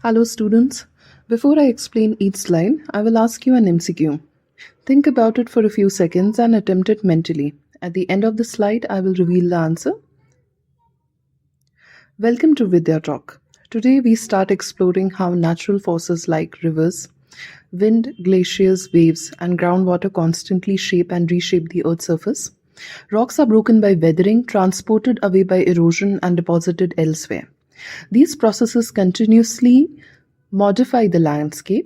Hello students. Before I explain each slide, I will ask you an MCQ. Think about it for a few seconds and attempt it mentally. At the end of the slide, I will reveal the answer. Welcome to Vidyatalk. Today we start exploring how natural forces like rivers, wind, glaciers, waves, and groundwater constantly shape and reshape the Earth's surface. Rocks are broken by weathering, transported away by erosion, and deposited elsewhere. These processes continuously modify the landscape,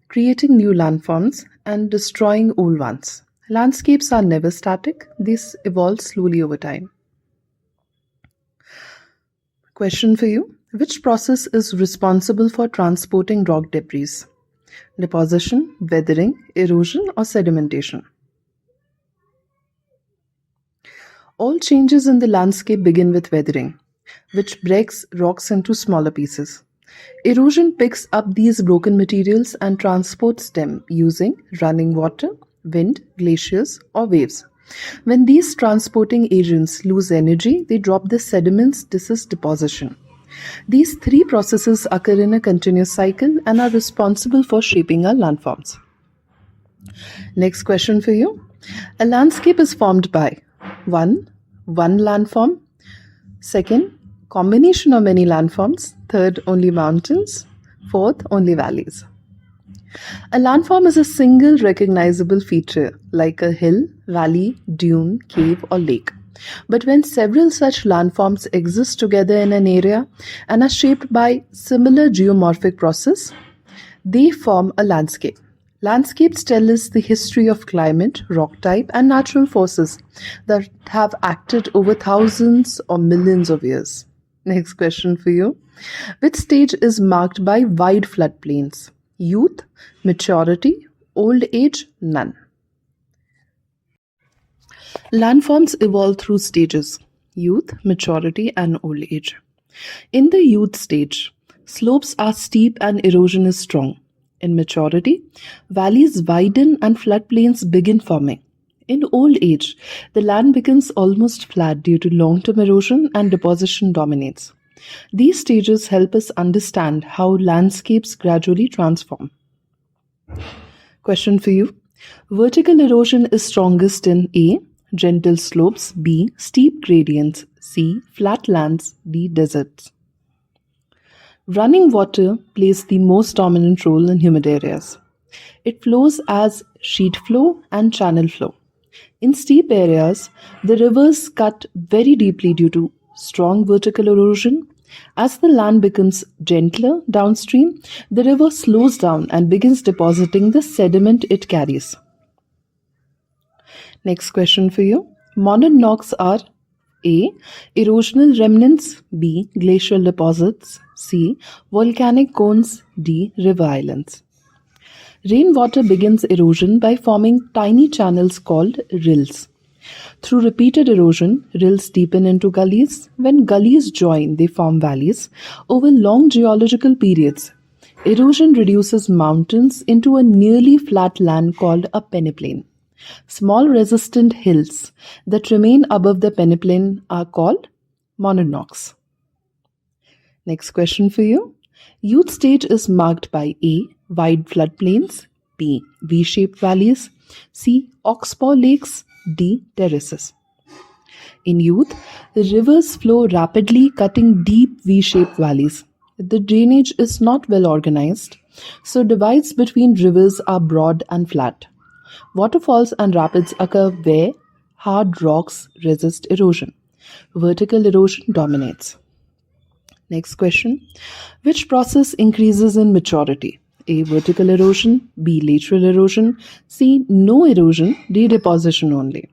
creating new landforms and destroying old ones. Landscapes are never static, these evolve slowly over time. Question for you. Which process is responsible for transporting rock debris? Deposition, weathering, erosion, or sedimentation? All changes in the landscape begin with weathering, which breaks rocks into smaller pieces. Erosion picks up these broken materials and transports them using running water, wind, glaciers, or waves. When these transporting agents lose energy, they drop the sediments. This is deposition. These three processes occur in a continuous cycle and are responsible for shaping our landforms. Next question for you. A landscape is formed by 1. One landform. 2. Combination of many landforms. 3. Only mountains. 4. Only valleys. A landform is a single recognizable feature like a hill, valley, dune, cave, or lake. But when several such landforms exist together in an area and are shaped by similar geomorphic process, they form a landscape. Landscapes tell us the history of climate, rock type, and natural forces that have acted over thousands or millions of years. Next question for you. Which stage is marked by wide floodplains? Youth, maturity, old age, none. Landforms evolve through stages: youth, maturity, and old age. In the youth stage, slopes are steep and erosion is strong. In maturity, valleys widen and floodplains begin forming. In old age, the land becomes almost flat due to long-term erosion and deposition dominates. These stages help us understand how landscapes gradually transform. Question for you. Vertical erosion is strongest in A. Gentle slopes, B. Steep gradients, C. Flat lands, D. Deserts. Running water plays the most dominant role in humid areas. It flows as sheet flow and channel flow. In steep areas, the rivers cut very deeply due to strong vertical erosion. As the land becomes gentler downstream, the river slows down and begins depositing the sediment it carries. Next question for you. Modern knocks are A. Erosional remnants, B. Glacial deposits, C. Volcanic cones, D. River islands. Rainwater begins erosion by forming tiny channels called rills. Through repeated erosion, rills deepen into gullies. When gullies join, they form valleys. Over long geological periods, erosion reduces mountains into a nearly flat land called a peneplain. Small resistant hills that remain above the peneplain are called monadnocks. Next question for you. Youth stage is marked by A. Wide floodplains, B. V-shaped valleys, C. Oxbow lakes, D. Terraces. In youth, the rivers flow rapidly, cutting deep V-shaped valleys. The drainage is not well organized, so divides between rivers are broad and flat. Waterfalls and rapids occur where hard rocks resist erosion. Vertical erosion dominates. Next question. Which process increases in maturity? A. Vertical erosion, B. Lateral erosion, C. No erosion, D. Deposition only.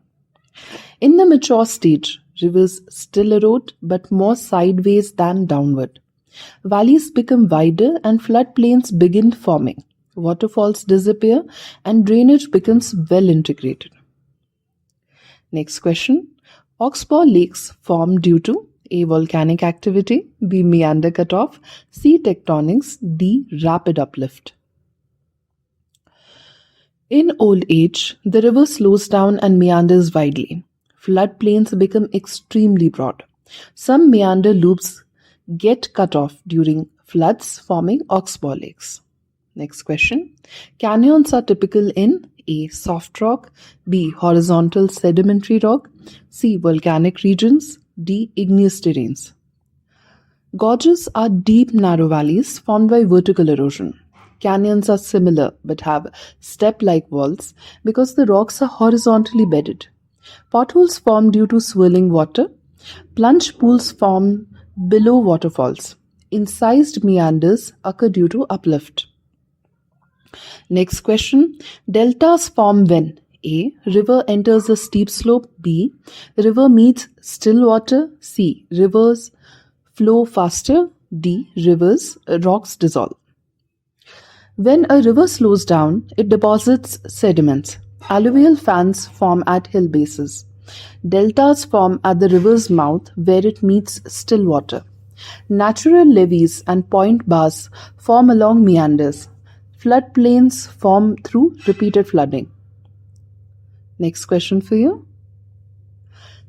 In the mature stage, rivers still erode but more sideways than downward. Valleys become wider and floodplains begin forming. Waterfalls disappear and drainage becomes well integrated. Next question. Oxbow lakes form due to A. Volcanic activity, B. Meander cutoff, C. Tectonics, D. Rapid uplift. In old age, the river slows down and meanders widely. Floodplains become extremely broad. Some meander loops get cut off during floods forming oxbow lakes. Next question. Canyons are typical in A. Soft rock, B. Horizontal sedimentary rock, C. Volcanic regions, D. Igneous terrains. Gorges are deep, narrow valleys formed by vertical erosion. Canyons are similar but have step-like walls because the rocks are horizontally bedded. Potholes form due to swirling water. Plunge pools form below waterfalls. Incised meanders occur due to uplift. Next question. Deltas form when A. River enters a steep slope, B. River meets still water, C. Rivers flow faster, D. Rocks dissolve. When a river slows down, it deposits sediments. Alluvial fans form at hill bases. Deltas form at the river's mouth where it meets still water. Natural levees and point bars form along meanders. Floodplains form through repeated flooding. Next question for you.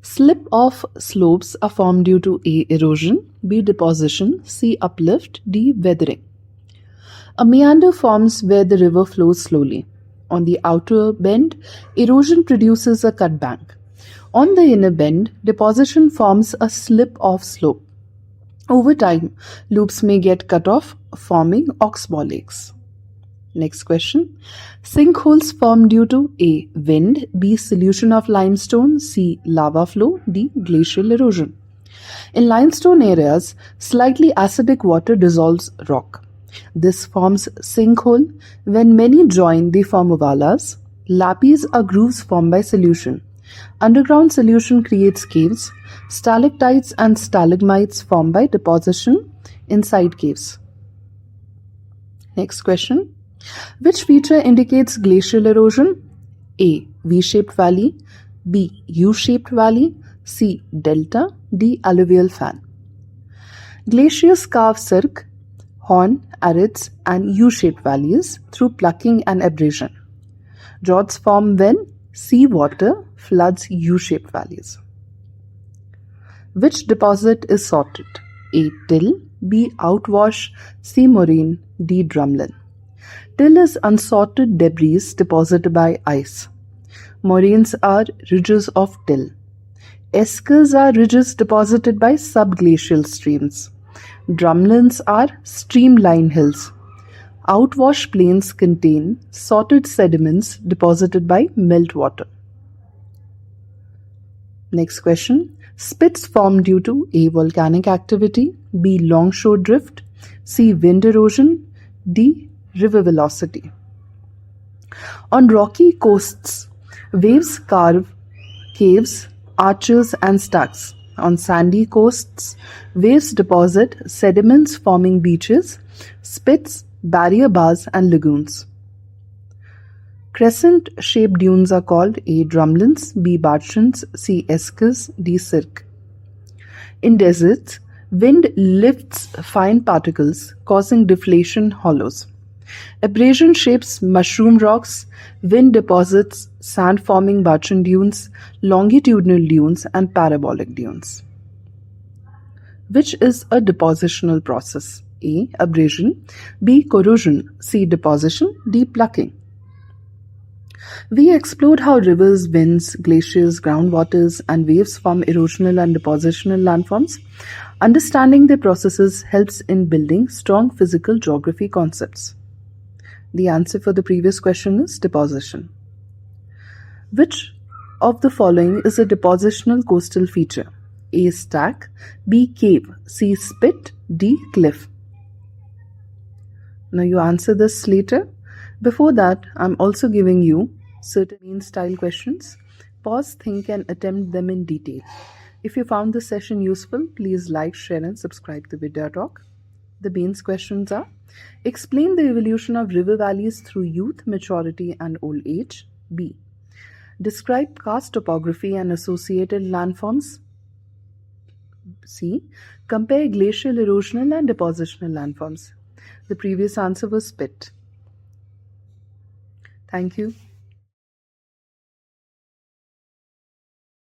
Slip-off slopes are formed due to A. Erosion, B. Deposition, C. Uplift, D. Weathering. A meander forms where the river flows slowly. On the outer bend, erosion produces a cut bank. On the inner bend, deposition forms a slip-off slope. Over time, loops may get cut off, forming oxbow lakes. Next question. Sinkholes form due to A. Wind, B. Solution of limestone, C. Lava flow, D. Glacial erosion. In limestone areas, slightly acidic water dissolves rock. This forms sinkhole. When many join, they form ovalas. Lapis are grooves formed by solution. Underground solution creates caves. Stalactites and stalagmites form by deposition inside caves. Next question. Which feature indicates glacial erosion? A. V-shaped valley, B. U-shaped valley, C. Delta, D. Alluvial fan. Glaciers carve cirque, horn, arids, and U-shaped valleys through plucking and abrasion. Jords form when sea water floods U-shaped valleys. Which deposit is sorted? A. Till, B. Outwash, C. Moraine, D. Drumlin. Till is unsorted debris deposited by ice. Moraines are ridges of till. Eskers are ridges deposited by subglacial streams. Drumlins are streamline hills. Outwash plains contain sorted sediments deposited by meltwater. Next question. Spits form due to A. Volcanic activity, B. Longshore drift, C. Wind erosion, D. River velocity. On rocky coasts, waves carve caves, arches, and stacks. On sandy coasts, waves deposit sediments forming beaches, spits, barrier bars, and lagoons. Crescent-shaped dunes are called A. Drumlins, B. Barchans, C. Eskers, D. Cirque. In deserts, wind lifts fine particles, causing deflation hollows. Abrasion shapes mushroom rocks. Wind deposits sand-forming Barchan dunes, longitudinal dunes, and parabolic dunes. Which is a depositional process? A. Abrasion, B. Corrosion, C. Deposition, D. Plucking. We explored how rivers, winds, glaciers, groundwaters, and waves form erosional and depositional landforms. Understanding their processes helps in building strong physical geography concepts. The answer for the previous question is deposition. Which of the following is a depositional coastal feature? A. Stack, B. Cave, C. Spit, D. Cliff. Now you answer this later. Before that, I'm also giving you certain main style questions. Pause, think, and attempt them in detail. If you found this session useful, please like, share, and subscribe to Vidyatalk. The mains questions are: explain the evolution of river valleys through youth, maturity, and old age. B. Describe karst topography and associated landforms. C. Compare glacial, erosional, and depositional landforms. The previous answer was spit. Thank you.